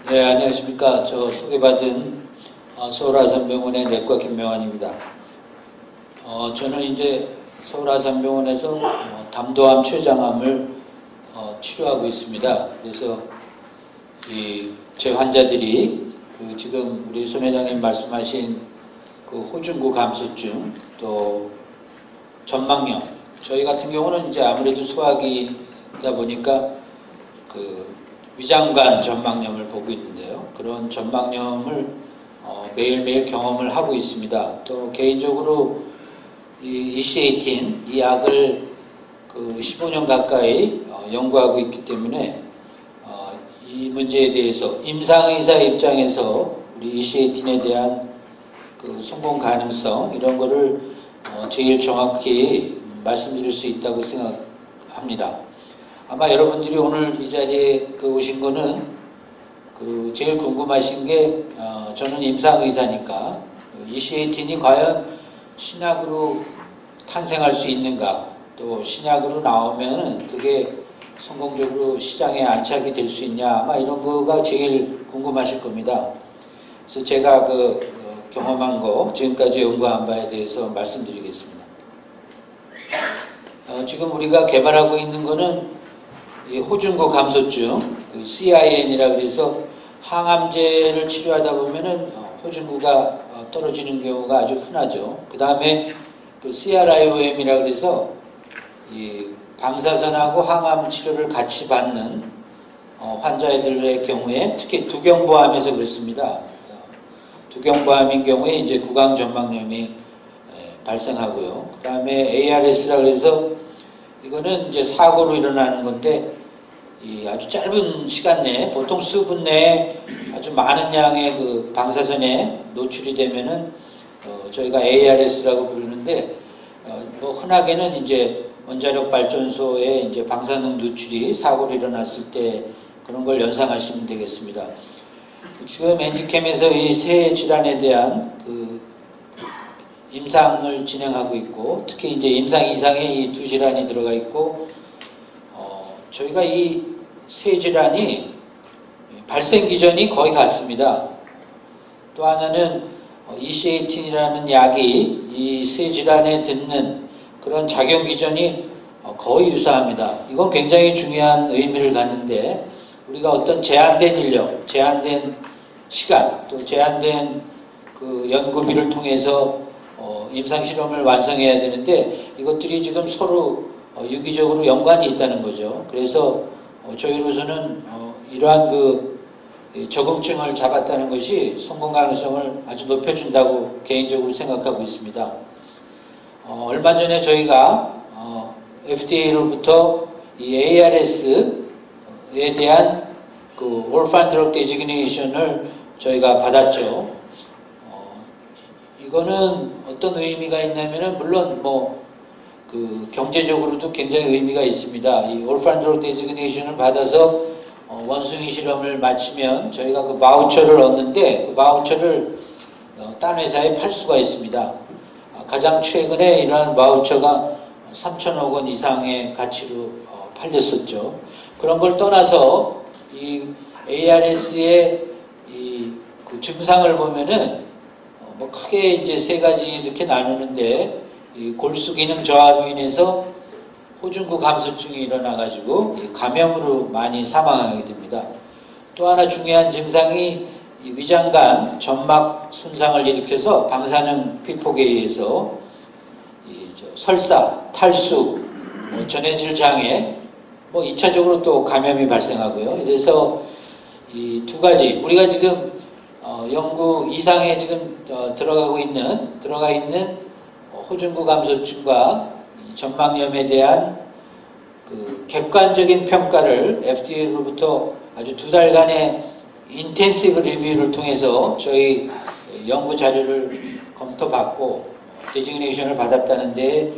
네, 안녕하십니까. 저 소개받은 서울아산병원의 내과 김명환입니다. 저는 이제 서울아산병원에서 담도암, 췌장암을 치료하고 있습니다. 그래서 제 환자들이 지금 우리 손 회장님 말씀하신 그 호중구 감소증, 또 전막염, 저희 같은 경우는 이제 아무래도 소화기다 보니까 위장관 전막염을 보고 있는데요. 그런 전막염을 매일매일 경험을 하고 있습니다. 또 개인적으로 이 EC18 이 약을 15년 가까이 연구하고 있기 때문에 이 문제에 대해서 임상의사 입장에서 우리 EC18에 대한 성공 가능성 이런 거를 제일 정확히 말씀드릴 수 있다고 생각합니다. 아마 여러분들이 오늘 이 자리에 오신 거는 제일 궁금하신 게 저는 임상의사니까 EC18이 과연 신약으로 탄생할 수 있는가, 또 신약으로 나오면 그게 성공적으로 시장에 안착이 될 수 있냐, 아마 이런 거가 제일 궁금하실 겁니다. 그래서 제가 경험한 거, 지금까지 연구한 바에 대해서 말씀드리겠습니다. 지금 우리가 개발하고 있는 거는 이 호중구 감소증, CIN이라 그래서 항암제를 치료하다 보면은 호중구가 떨어지는 경우가 아주 흔하죠. 그 다음에 CRIOM이라 그래서 이 방사선하고 항암 치료를 같이 받는 환자들의 경우에 특히 두경부암에서 그렇습니다. 두경부암인 경우에 이제 구강전막염이 발생하고요. 그 다음에 ARS라 그래서 이거는 이제 사고로 일어나는 건데 아주 짧은 시간 내에 보통 수분 내에 아주 많은 양의 방사선에 노출이 되면은 저희가 ARS라고 부르는데 흔하게는 이제 원자력 발전소에 이제 방사능 노출이 사고로 일어났을 때 그런 걸 연상하시면 되겠습니다. 지금 엔지캠에서 이 새 질환에 대한 임상을 진행하고 있고, 특히 이제 임상 이상에 이 두 질환이 들어가 있고, 저희가 이 세 질환이 발생 기전이 거의 같습니다. 또 하나는 EC18이라는 약이 이 세 질환에 듣는 그런 작용 기전이 거의 유사합니다. 이건 굉장히 중요한 의미를 갖는데, 우리가 어떤 제한된 인력, 제한된 시간, 또 제한된 연구비를 통해서 임상 실험을 완성해야 되는데 이것들이 지금 서로 유기적으로 연관이 있다는 거죠. 그래서 저희로서는 이러한 적응증을 잡았다는 것이 성공 가능성을 아주 높여준다고 개인적으로 생각하고 있습니다. 얼마 전에 저희가 FDA로부터 이 ARS에 대한 Orphan Drug Designation을 저희가 받았죠. 이거는 어떤 의미가 있냐면은 물론 경제적으로도 굉장히 의미가 있습니다. 이 Orphan Drug Designation을 받아서 원숭이 실험을 마치면 저희가 바우처를 얻는데 그 바우처를 딴 회사에 팔 수가 있습니다. 가장 최근에 이러한 바우처가 3천억 원 이상의 가치로 팔렸었죠. 그런 걸 떠나서 이 ARS의 증상을 보면은 크게 이제 세 가지 이렇게 나누는데 이 골수 기능 저하로 인해서 호중구 감소증이 일어나가지고 감염으로 많이 사망하게 됩니다. 또 하나 중요한 증상이 이 위장관 점막 손상을 일으켜서 방사능 피폭에 의해서 설사, 탈수, 전해질 장애, 2차적으로 또 감염이 발생하고요. 그래서 이 두 가지 우리가 지금 연구 이상에 지금 들어가 있는 호중구 감소증과 전막염에 대한 객관적인 평가를 FDA로부터 아주 2달간의 인텐시브 리뷰를 통해서 저희 연구 자료를 검토받고 데지그네이션을 받았다는데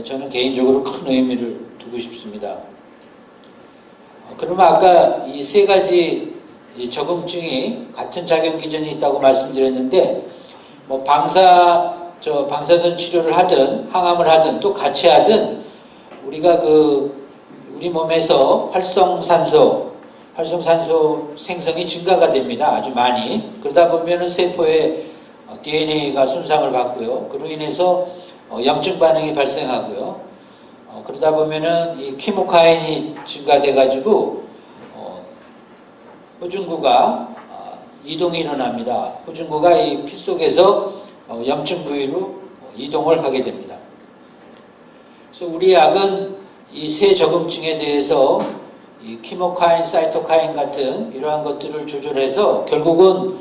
저는 개인적으로 큰 의미를 두고 싶습니다. 그러면 아까 이 세 가지 적응증이 같은 작용 기전이 있다고 말씀드렸는데 방사선 치료를 하든 항암을 하든 또 같이 하든 우리가 우리 몸에서 활성산소 활성산소 생성이 증가가 됩니다. 아주 많이. 그러다 보면은 세포의 DNA가 손상을 받고요. 그로 인해서 염증 반응이 발생하고요. 그러다 보면은 이 키모카인이 증가돼 가지고 호중구가 이동이 일어납니다. 호중구가 이 피 속에서 염증 부위로 이동을 하게 됩니다. 그래서 우리 약은 이 세 적응증에 대해서 이 키모카인, 사이토카인 같은 이러한 것들을 조절해서 결국은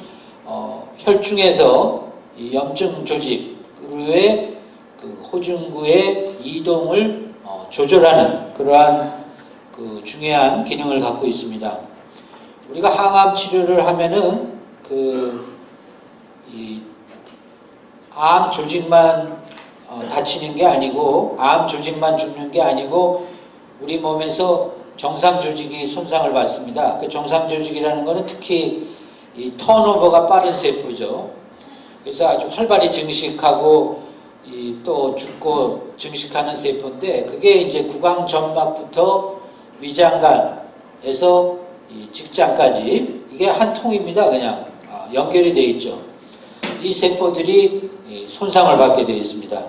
혈중에서 이 염증 조직의 그 호중구의 이동을 조절하는 그러한 그 중요한 기능을 갖고 있습니다. 우리가 항암 치료를 하면은 이 암 조직만 다치는 게 아니고 암 조직만 죽는 게 아니고 우리 몸에서 정상 조직이 손상을 받습니다. 그 정상 조직이라는 것은 특히 이 턴오버가 빠른 세포죠. 그래서 아주 활발히 증식하고 또 죽고 증식하는 세포인데 그게 이제 구강점막부터 위장관에서 이 직장까지 이게 한 통입니다. 그냥 연결이 되어 있죠. 이 세포들이 손상을 받게 되어 있습니다.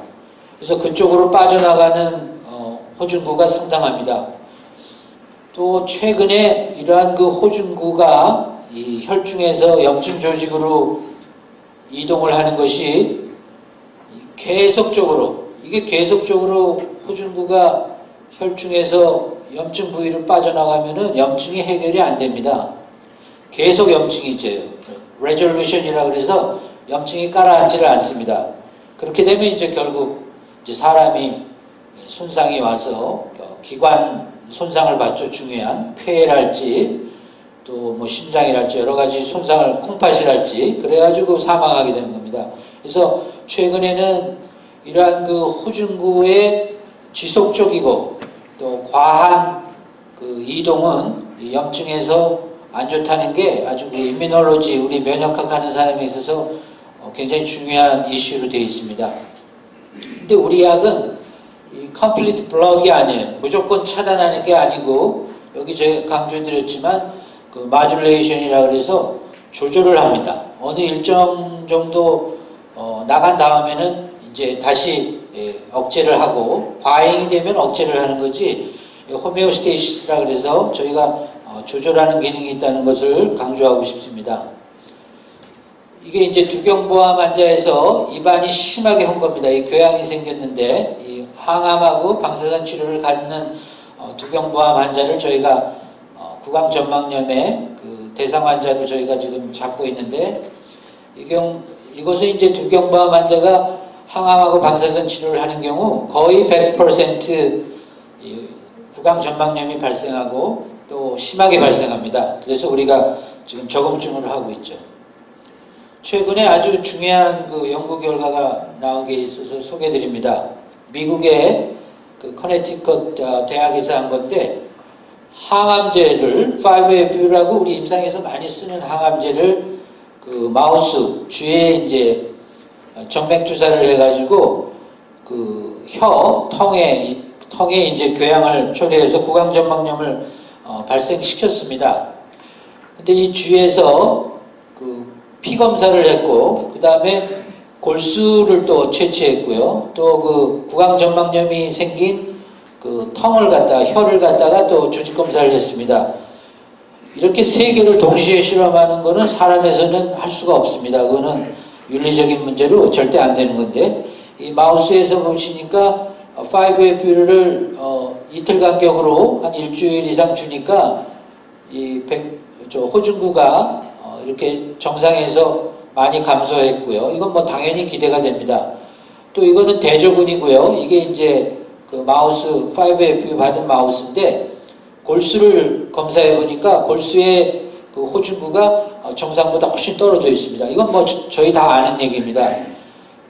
그래서 그쪽으로 빠져나가는 호중구가 상당합니다. 또 최근에 이러한 그 호중구가 이 혈중에서 염증 조직으로 이동을 하는 것이 계속적으로 호중구가 혈중에서 염증 부위로 빠져나가면은 염증이 해결이 안 됩니다. 계속 염증이 있어요. 레졸루션이라고 해서 염증이 가라앉지를 않습니다. 그렇게 되면 이제 결국 이제 사람이 손상이 와서 기관 손상을 받죠. 중요한 폐랄지 또 뭐 심장이랄지 여러 가지 손상을 콩팥이랄지 그래가지고 사망하게 되는 겁니다. 그래서 최근에는 이러한 그 호중구의 지속적이고 또 과한 그 이동은 염증에서 안 좋다는 게 아주 이뮤놀로지 우리 면역학 하는 사람에 있어서 굉장히 중요한 이슈로 되어 있습니다. 근데 우리 약은 이 컴플리트 블럭이 아니에요. 무조건 차단하는 게 아니고 여기 제가 강조드렸지만 그 마듈레이션이라 그래서 조절을 합니다. 어느 일정 정도 나간 다음에는 이제 다시 억제를 하고 과잉이 되면 억제를 하는 거지 호메오스테이시스라 그래서 저희가 조절하는 기능이 있다는 것을 강조하고 싶습니다. 이게 이제 두경보암 환자에서 입안이 심하게 한 겁니다. 이 궤양이 생겼는데 이 항암하고 방사선 치료를 갖는 두경보암 환자를 저희가 구강점막염의 그 대상 환자로 저희가 지금 잡고 있는데 이것은 이제 두경보암 환자가 항암하고 방사선 치료를 하는 경우 거의 100% 구강점막염이 발생하고 또 심하게 발생합니다. 그래서 우리가 지금 적응증을 하고 있죠. 최근에 아주 중요한 그 연구 결과가 나온 게 있어서 소개해드립니다. 미국의 그 커네티컷 대학에서 한 건데 항암제를 5FU라고 우리 임상에서 많이 쓰는 항암제를 그 마우스 쥐에 이제 정맥 주사를 해가지고 그 턱에 이제 궤양을 초래해서 구강점막염을 발생시켰습니다. 근데 이 쥐에서 그 피 검사를 했고 그 다음에 골수를 또 채취했고요. 또 그 구강점막염이 생긴 그 혀를 갖다가 또 조직 검사를 했습니다. 이렇게 세 개를 동시에 실험하는 거는 사람에서는 할 수가 없습니다. 그거는 윤리적인 문제로 절대 안 되는 건데 이 마우스에서 보시니까 5FU를 이틀 간격으로 한 일주일 이상 주니까 호중구가 이렇게 정상에서 많이 감소했고요. 이건 뭐 당연히 기대가 됩니다. 또 이거는 대조군이고요. 이게 이제 그 마우스 5FU 받은 마우스인데 골수를 검사해 보니까 골수의 그 호중구가 정상보다 훨씬 떨어져 있습니다. 이건 뭐 저희 다 아는 얘기입니다.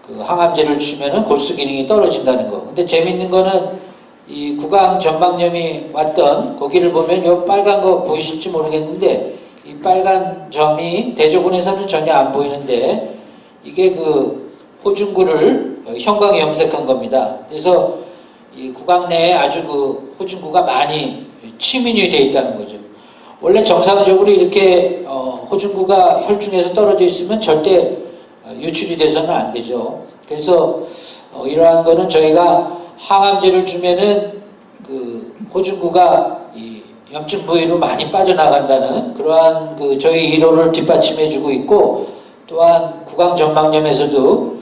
그 항암제를 주면은 골수 기능이 떨어진다는 거. 근데 재밌는 거는 이 구강점막염이 왔던 거기를 보면 요 빨간 거 보이실지 모르겠는데 이 빨간 점이 대조군에서는 전혀 안 보이는데 이게 그 호중구를 형광 염색한 겁니다. 그래서 이 구강 내에 아주 그 호중구가 많이 치민이 되어 있다는 거죠. 원래 정상적으로 이렇게 호중구가 혈중에서 떨어져 있으면 절대 유출이 돼서는 안 되죠. 그래서 이러한 거는 저희가 항암제를 주면은 그 호중구가 이 염증 부위로 많이 빠져나간다는 그러한 그 저희 이론을 뒷받침해주고 있고, 또한 구강전망염에서도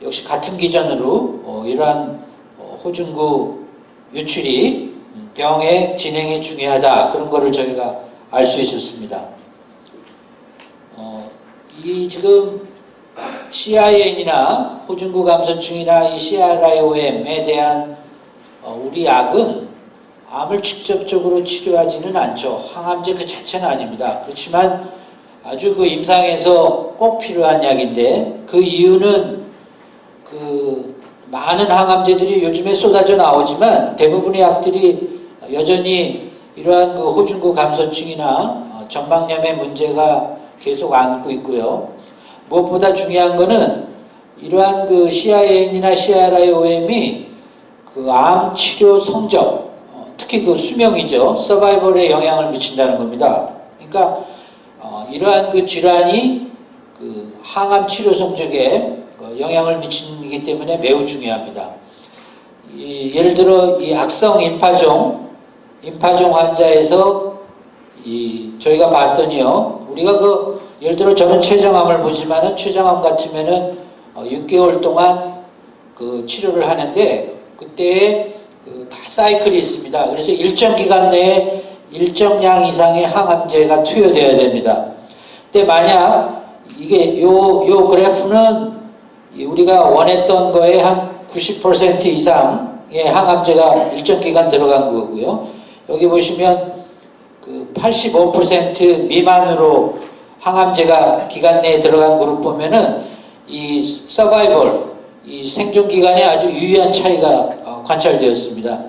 역시 같은 기전으로 이러한 호중구 유출이 병의 진행에 중요하다, 그런 거를 저희가 알 수 있었습니다. 이 지금 CIN이나 호중구 감소증이나 이 CRIOM에 대한 우리 약은 암을 직접적으로 치료하지는 않죠. 항암제 그 자체는 아닙니다. 그렇지만 아주 그 임상에서 꼭 필요한 약인데, 그 이유는 그 많은 항암제들이 요즘에 쏟아져 나오지만 대부분의 약들이 여전히 이러한 그 호중구 감소증이나 전방염의 문제가 계속 안고 있고요. 무엇보다 중요한 거는 이러한 그 CIN이나 CRIOM이 그 암 치료 성적, 특히 그 수명이죠. 서바이벌에 영향을 미친다는 겁니다. 그러니까 이러한 그 질환이 그 항암 치료 성적에 영향을 미치기 때문에 매우 중요합니다. 예를 들어 이 악성 임파종 환자에서 저희가 봤더니요, 우리가 예를 들어 저는 췌장암을 보지만은 췌장암 같으면은 6개월 동안 그 치료를 하는데, 그때 다 사이클이 있습니다. 그래서 일정 기간 내에 일정량 이상의 항암제가 투여돼야 됩니다. 근데 만약 이게 요 그래프는 우리가 원했던 거에 한 90% 이상의 항암제가 일정 기간 들어간 거고요. 여기 보시면 그 85% 미만으로 항암제가 기간 내에 들어간 그룹 보면은 이 서바이벌, 이 생존 기간에 아주 유의한 차이가 관찰되었습니다.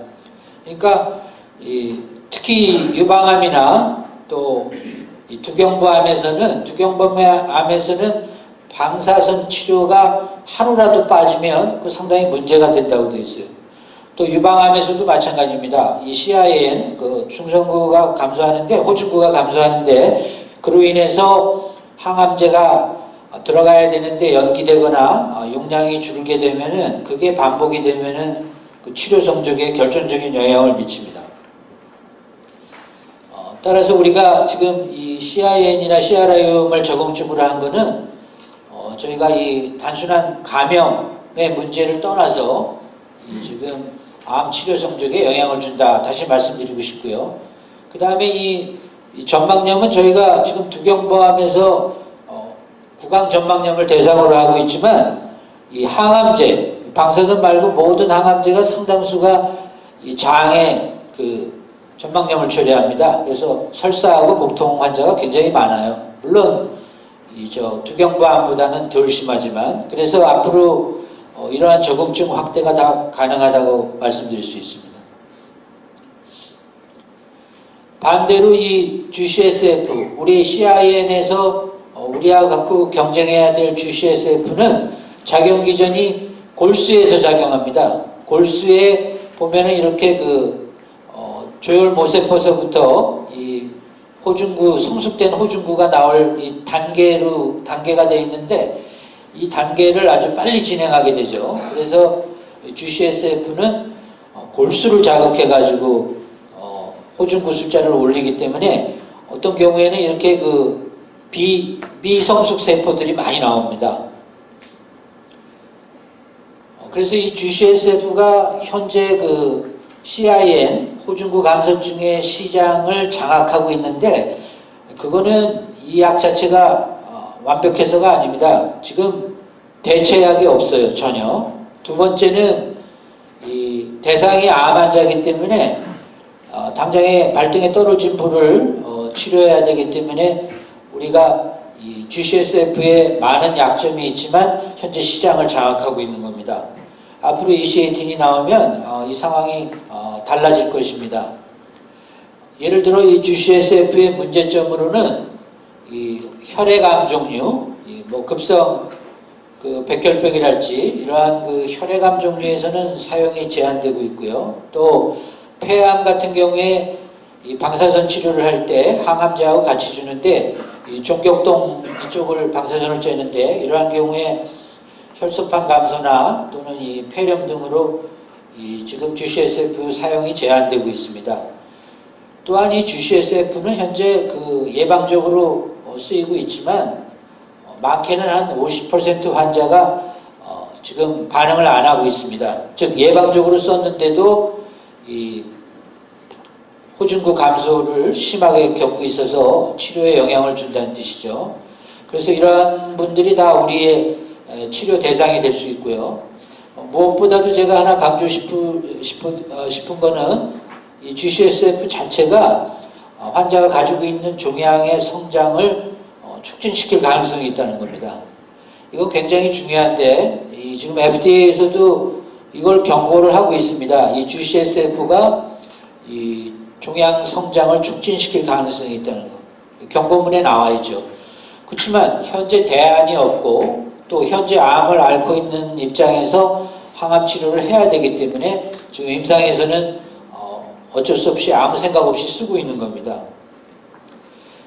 그러니까 특히 유방암이나 또 이 두경부암에서는 방사선 치료가 하루라도 빠지면 상당히 문제가 된다고 되어 있어요. 또 유방암에서도 마찬가지입니다. 이 CIN, 그 중성구가 감소하는데, 호중구가 감소하는데, 그로 인해서 항암제가 들어가야 되는데 연기되거나 용량이 줄게 되면은, 그게 반복이 되면은 그 치료 성적에 결정적인 영향을 미칩니다. 따라서 우리가 지금 이 CIN이나 CRIOM을 적응증으로 한 거는 저희가 이 단순한 감염의 문제를 떠나서 지금 암 치료 성적에 영향을 준다, 다시 말씀드리고 싶고요. 그 다음에 이 전망염은 저희가 지금 두경부암에서 구강 전망염을 대상으로 하고 있지만, 이 항암제, 방사선 말고 모든 항암제가 상당수가 이 장에 그 전망염을 처리합니다. 그래서 설사하고 복통 환자가 굉장히 많아요. 물론 두경부암보다는 덜 심하지만, 그래서 앞으로 이러한 적응증 확대가 다 가능하다고 말씀드릴 수 있습니다. 반대로 이 GCSF, 우리 CIN에서 우리하고 갖고 경쟁해야 될 GCSF는 작용 기전이 골수에서 작용합니다. 골수에 보면은 이렇게 조혈 모세포서부터 이 호중구, 성숙된 호중구가 나올 이 단계가 되어 있는데, 이 단계를 아주 빨리 진행하게 되죠. 그래서 GCSF는 골수를 자극해가지고 호중구 숫자를 올리기 때문에 어떤 경우에는 이렇게 비성숙 세포들이 많이 나옵니다. 그래서 이 GCSF가 현재 CIN, 호중구 감소증의 시장을 장악하고 있는데, 그거는 이 약 자체가 완벽해서가 아닙니다. 지금 대체약이 없어요, 전혀. 두 번째는 이 대상이 암 환자이기 때문에 당장에 발등에 떨어진 불을 치료해야 되기 때문에 우리가 이 GCSF에 많은 약점이 있지만 현재 시장을 장악하고 있는 겁니다. 앞으로 EC18이 나오면 이 상황이 달라질 것입니다. 예를 들어 이 GCSF의 문제점으로는 이 혈액암 종류, 급성 백혈병이랄지 이러한 혈액암 종류에서는 사용이 제한되고 있고요. 또 폐암 같은 경우에 이 방사선 치료를 할 때 항암제하고 같이 주는데 이 종격동 이쪽을 방사선을 쬐는데 이러한 경우에 혈소판 감소나 또는 이 폐렴 등으로 이 지금 GCSF 사용이 제한되고 있습니다. 또한 이 GCSF는 현재 그 예방적으로 쓰이고 있지만 많게는 한 50% 환자가 지금 반응을 안 하고 있습니다. 즉 예방적으로 썼는데도 이 호중구 감소를 심하게 겪고 있어서 치료에 영향을 준다는 뜻이죠. 그래서 이러한 분들이 다 우리의 치료 대상이 될 수 있고요. 무엇보다도 제가 하나 강조 싶은 거는 이 GCSF 자체가 환자가 가지고 있는 종양의 성장을 촉진시킬 가능성이 있다는 겁니다. 이건 굉장히 중요한데 지금 FDA에서도 이걸 경고를 하고 있습니다. 이 GCSF가 이 종양 성장을 촉진시킬 가능성이 있다는 거. 경고문에 나와 있죠. 그렇지만 현재 대안이 없고 또 현재 암을 앓고 있는 입장에서 항암 치료를 해야 되기 때문에 지금 임상에서는 어쩔 수 없이 아무 생각 없이 쓰고 있는 겁니다.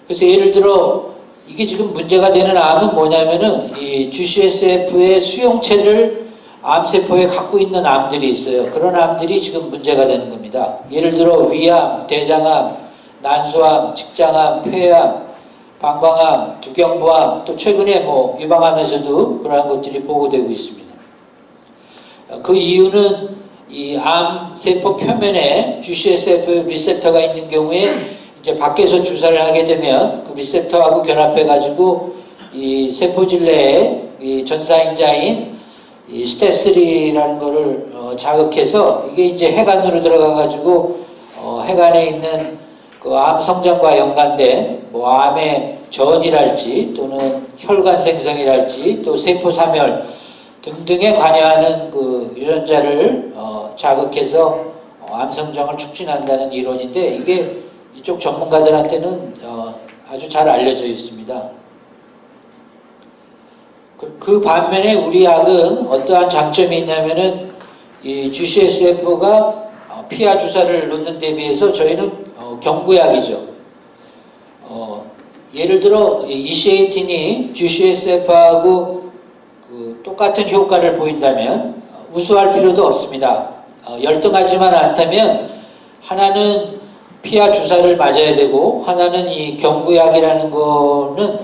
그래서 예를 들어 이게 지금 문제가 되는 암은 뭐냐면은 이 GCSF의 수용체를 암세포에 갖고 있는 암들이 있어요. 그런 암들이 지금 문제가 되는 겁니다. 예를 들어 위암, 대장암, 난소암, 직장암, 폐암, 방광암, 두경부암, 또 최근에 유방암에서도 그러한 것들이 보고되고 있습니다. 그 이유는 이 암세포 표면에 GCSF 리셉터가 있는 경우에 이제 밖에서 주사를 하게 되면 그 리셉터하고 결합해가지고 이 세포질 내에 이 전사인자인 이 스테3라는 거를 자극해서 이게 이제 해관으로 들어가가지고 해관에 있는 그 암 성장과 연관된 암의 전이랄지 또는 혈관 생성이랄지 또 세포 사멸 등등에 관여하는 그 유전자를 자극해서 암 성장을 촉진한다는 이론인데 이게 이쪽 전문가들한테는 아주 잘 알려져 있습니다. 그 반면에 우리 약은 어떠한 장점이 있냐면은 이 GCSF가 피하 주사를 놓는 데 비해서 저희는 경구약이죠. 예를 들어 이시에이틴이 GCSF하고 똑같은 효과를 보인다면 우수할 필요도 없습니다. 열등하지만 않다면 하나는 피하 주사를 맞아야 되고 하나는 이 경구약이라는 거는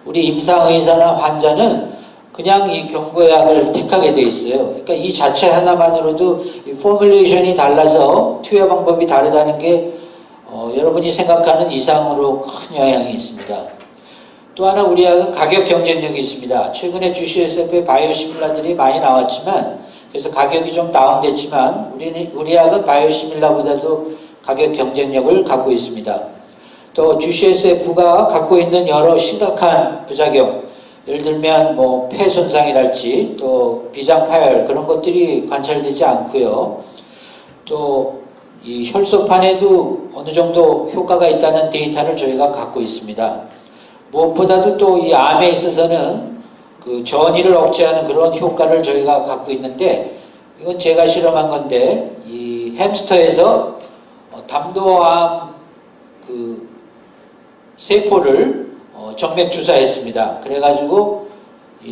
우리 임상의사나 환자는 그냥 이 경구약을 택하게 돼 있어요. 그러니까 이 자체 하나만으로도 이 포뮬레이션이 달라서 투여 방법이 다르다는 게 여러분이 생각하는 이상으로 큰 영향이 있습니다. 또 하나 우리 약은 가격 경쟁력이 있습니다. 최근에 GCSF의 바이오시밀라들이 많이 나왔지만 그래서 가격이 좀 다운됐지만 우리 약은 바이오시밀라보다도 가격 경쟁력을 갖고 있습니다. 또 GCSF가 갖고 있는 여러 심각한 부작용, 예를 들면 폐 손상이랄지 또 비장 파열 그런 것들이 관찰되지 않고요. 또 이 혈소판에도 어느 정도 효과가 있다는 데이터를 저희가 갖고 있습니다. 무엇보다도 또 이 암에 있어서는 그 전이를 억제하는 그런 효과를 저희가 갖고 있는데 이건 제가 실험한 건데 이 햄스터에서 담도암 그 세포를 정맥 주사했습니다. 그래가지고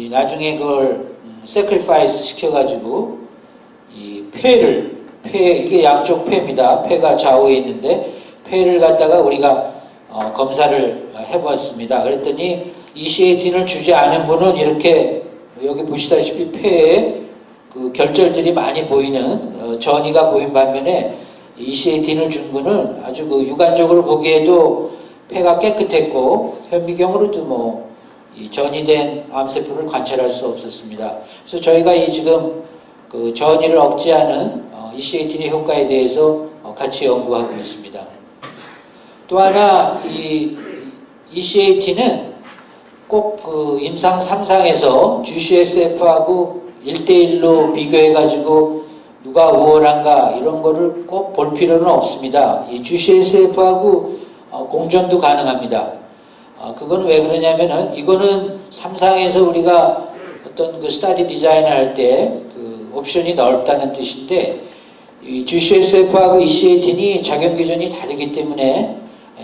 나중에 그걸 sacrifice 시켜가지고 이 이게 양쪽 폐입니다. 폐가 좌우에 있는데 폐를 갖다가 우리가 검사를 해봤습니다. 그랬더니 이시에이틴을 주지 않은 분은 이렇게 여기 보시다시피 폐에 그 결절들이 많이 보이는 전이가 보인 반면에 이시에이틴을 준 분은 아주 그 육안적으로 보기에도 폐가 깨끗했고 현미경으로도 이 전이된 암세포를 관찰할 수 없었습니다. 그래서 저희가 지금 그 전이를 억제하는 이시에이틴의 효과에 대해서 같이 연구하고 있습니다. 또 하나 이 이시에이틴은 꼭 그 임상 3상에서 GCSF하고 1대1로 비교해가지고 누가 우월한가 이런 거를 꼭 볼 필요는 없습니다. 이 GCSF하고 공존도 가능합니다. 그건 왜 그러냐면은 이거는 3상에서 우리가 어떤 그 스터디 디자인을 할 때 그 옵션이 넓다는 뜻인데 이 GCSF하고 EC18이 작용 기전이 다르기 때문에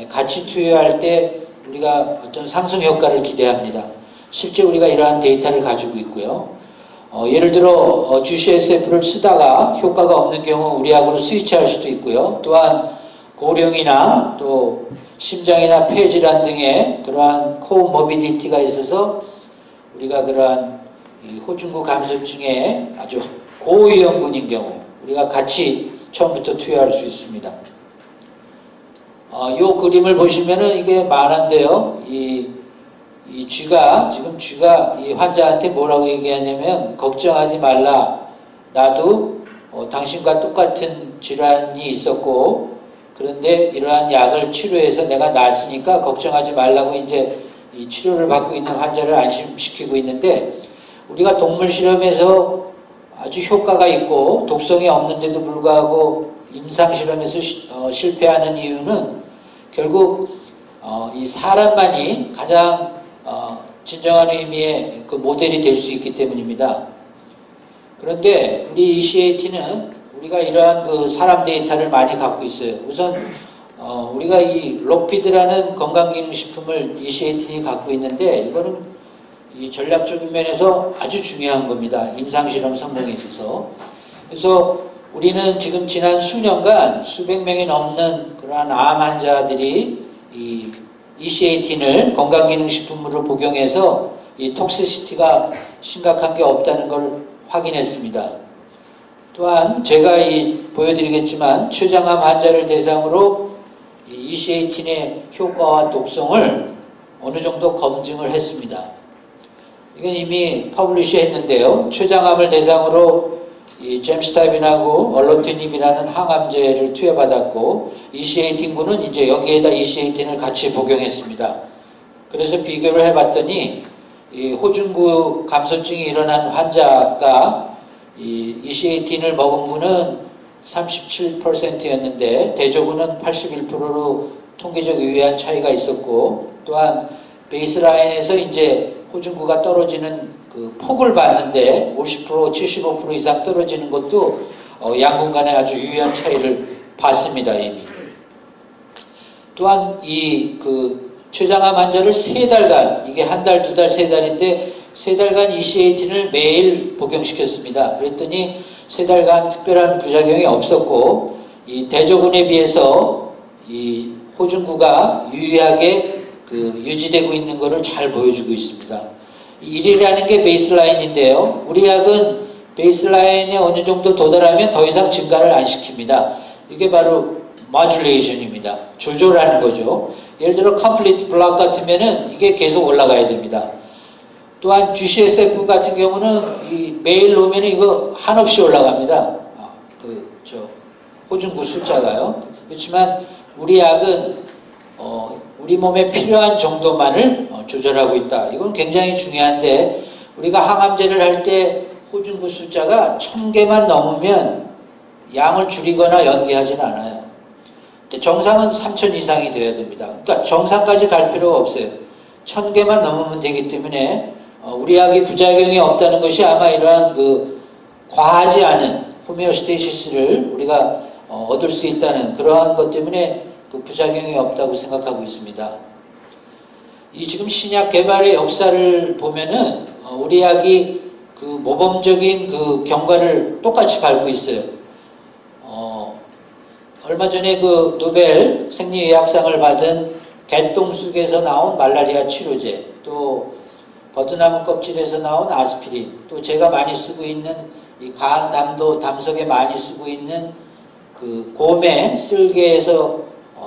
같이 투여할 때 우리가 어떤 상승 효과를 기대합니다. 실제 우리가 이러한 데이터를 가지고 있고요. 예를 들어 GCSF를 쓰다가 효과가 없는 경우 우리하고는 스위치할 수도 있고요. 또한 고령이나 또 심장이나 폐질환 등의 그러한 코모비디티가 있어서 우리가 그러한 이 호중구 감소증에 아주 고위험군인 경우 우리가 같이 처음부터 투여할 수 있습니다. 이 그림을 보시면은 이게 만화인데요. 이 쥐가 이 환자한테 뭐라고 얘기하냐면 걱정하지 말라. 나도 당신과 똑같은 질환이 있었고 그런데 이러한 약을 치료해서 내가 낫으니까 걱정하지 말라고 이제 이 치료를 받고 있는 환자를 안심시키고 있는데 우리가 동물 실험에서 아주 효과가 있고 독성이 없는데도 불구하고 임상 실험에서 실패하는 이유는 결국 이 사람만이 가장 진정한 의미의 그 모델이 될 수 있기 때문입니다. 그런데 우리 EC18은 우리가 이러한 그 사람 데이터를 많이 갖고 있어요. 우선 우리가 이 록피드라는 건강기능식품을 EC18이 갖고 있는데 이거는 이 전략적인 면에서 아주 중요한 겁니다. 임상실험 성공에 있어서. 그래서 우리는 지금 지난 수년간 수백 명이 넘는 그러한 암 환자들이 이 EC18을 건강기능식품으로 복용해서 이 톡시시티가 심각한 게 없다는 걸 확인했습니다. 또한 제가 보여드리겠지만 췌장암 환자를 대상으로 이 EC18의 효과와 독성을 어느 정도 검증을 했습니다. 이건 이미 퍼블리시 했는데요. 췌장암을 대상으로 이 잼스타빈하고 얼로티닙이라는 항암제를 투여받았고 EC18군은 이제 여기에다 EC18을 같이 복용했습니다. 그래서 비교를 해봤더니 이 호중구 감소증이 일어난 환자가 이 EC18을 먹은 분은 37%였는데 대조군은 81%로 통계적 유의한 차이가 있었고 또한 베이스라인에서 이제 호중구가 떨어지는 그 폭을 봤는데 50% 75% 이상 떨어지는 것도 양군 간에 아주 유의한 차이를 봤습니다. 이미. 또한 이 그 췌장암 환자를 3달간 이게 한 달, 2달, 3달인데 3달간 EC18을 매일 복용시켰습니다. 그랬더니 3달간 특별한 부작용이 없었고 이 대조군에 비해서 이 호중구가 유의하게 그 유지되고 있는 것을 잘 보여주고 있습니다. 1이라는 게 베이스라인인데요. 우리 약은 베이스라인에 어느 정도 도달하면 더 이상 증가를 안 시킵니다. 이게 바로 모듈레이션입니다. 조절하는 거죠. 예를 들어 컴플리트 블락 같으면은 이게 계속 올라가야 됩니다. 또한 GCSF 같은 경우는 매일 놓으면 이거 한없이 올라갑니다. 호중구 숫자가요. 그렇지만 우리 약은 우리 몸에 필요한 정도만을 조절하고 있다. 이건 굉장히 중요한데 우리가 항암제를 할 때 호중구 숫자가 1000개만 넘으면 양을 줄이거나 연기하지는 않아요. 정상은 3000 이상이 돼야 됩니다. 그러니까 정상까지 갈 필요가 없어요. 1000개만 넘으면 되기 때문에 우리 약이 부작용이 없다는 것이 아마 이러한 그 과하지 않은 호메오스테이시스를 우리가 얻을 수 있다는 그러한 것 때문에 그 부작용이 없다고 생각하고 있습니다. 이 지금 신약 개발의 역사를 보면은 우리 약이 그 모범적인 그 경과를 똑같이 밟고 있어요. 얼마 전에 그 노벨 생리의학상을 받은 개똥쑥에서 나온 말라리아 치료제, 또 버드나무 껍질에서 나온 아스피린, 또 제가 많이 쓰고 있는 이 간담도 담석에 많이 쓰고 있는 그 곰의 쓸개에서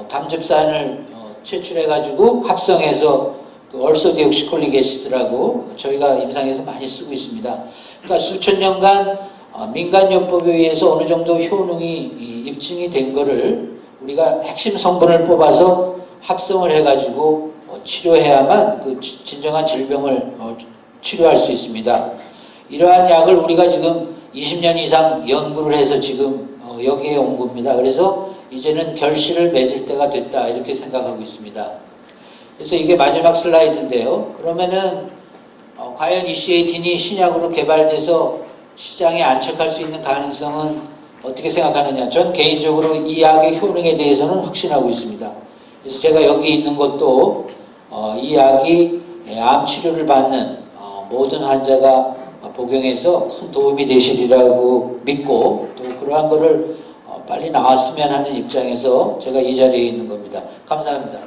담즙산을 채출해가지고 합성해서 그 얼소디옥시콜릭 애시드라고 저희가 임상에서 많이 쓰고 있습니다. 그러니까 수천 년간 민간요법에 의해서 어느 정도 효능이 입증이 된 거를 우리가 핵심 성분을 뽑아서 합성을 해가지고 치료해야만 그 진정한 질병을 치료할 수 있습니다. 이러한 약을 우리가 지금 20년 이상 연구를 해서 지금 여기에 온 겁니다. 그래서 이제는 결실을 맺을 때가 됐다 이렇게 생각하고 있습니다. 그래서 이게 마지막 슬라이드인데요. 그러면은 과연 EC18이 신약으로 개발돼서 시장에 안착할 수 있는 가능성은 어떻게 생각하느냐? 전 개인적으로 이 약의 효능에 대해서는 확신하고 있습니다. 그래서 제가 여기 있는 것도 이 약이 암 치료를 받는 모든 환자가 복용해서 큰 도움이 되시리라고 믿고 또 그러한 거를 빨리 나왔으면 하는 입장에서 제가 이 자리에 있는 겁니다. 감사합니다.